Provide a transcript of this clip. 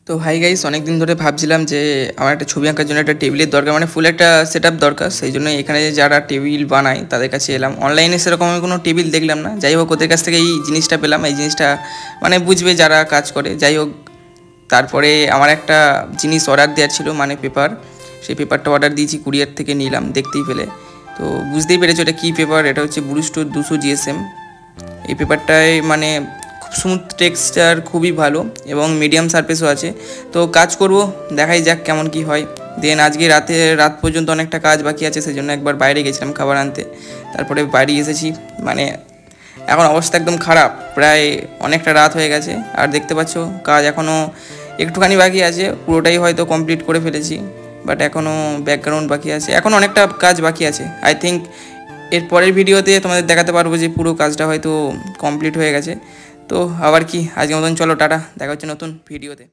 তো hi guys, অনেক দিন ধরে ভাবছিলাম যে আমার একটা ছবি আঁকার জন্য একটা টেবিলের দরকার, মানে ফুল একটা সেটআপ দরকার। সেই জন্য এখানে যারা টেবিল বানায় তাদের কাছে এলাম। অনলাইনে সেরকম আমি কোনো টেবিল দেখলাম না। যাই হোক, ওদের কাছ থেকে এই জিনিসটা পেলাম। এই জিনিসটা মানে বুঝবে যারা কাজ করে। যাই হোক, তারপরে আমার একটা জিনিস অর্ডার দেওয়ার ছিল, মানে পেপার। সেই পেপারটা অর্ডার দিয়েছি, কুরিয়ার থেকে নিলাম, দেখতেই পেলে। তো বুঝতেই পেরেছো এটা কী পেপার। এটা হচ্ছে ব্রুস্টোর 200 GSM। এই পেপারটায় মানে খুব স্মুথ টেক্সচার, খুবই ভালো এবং মিডিয়াম সারফেসও আছে। তো কাজ করব, দেখাই যাক কেমন কি হয়। দেন আজকে রাত পর্যন্ত অনেকটা কাজ বাকি আছে, সেই জন্য একবার বাইরে গেছিলাম খাবার আনতে। তারপরে বাড়ি এসেছি। মানে এখন অবস্থা একদম খারাপ, প্রায় অনেকটা রাত হয়ে গেছে। আর দেখতে পাচ্ছ কাজ এখনও একটুখানি বাকি আছে, পুরোটাই হয়তো কমপ্লিট করে ফেলেছি, বাট এখনও ব্যাকগ্রাউন্ড বাকি আছে, এখন অনেকটা কাজ বাকি আছে। আই থিঙ্ক এর পরের ভিডিওতে তোমাদের দেখাতে পারবো যে পুরো কাজটা হয়তো কমপ্লিট হয়ে গেছে। তো আবার কি, আজকের মতন চলো টাটা, দেখা হচ্ছে নতুন ভিডিওতে।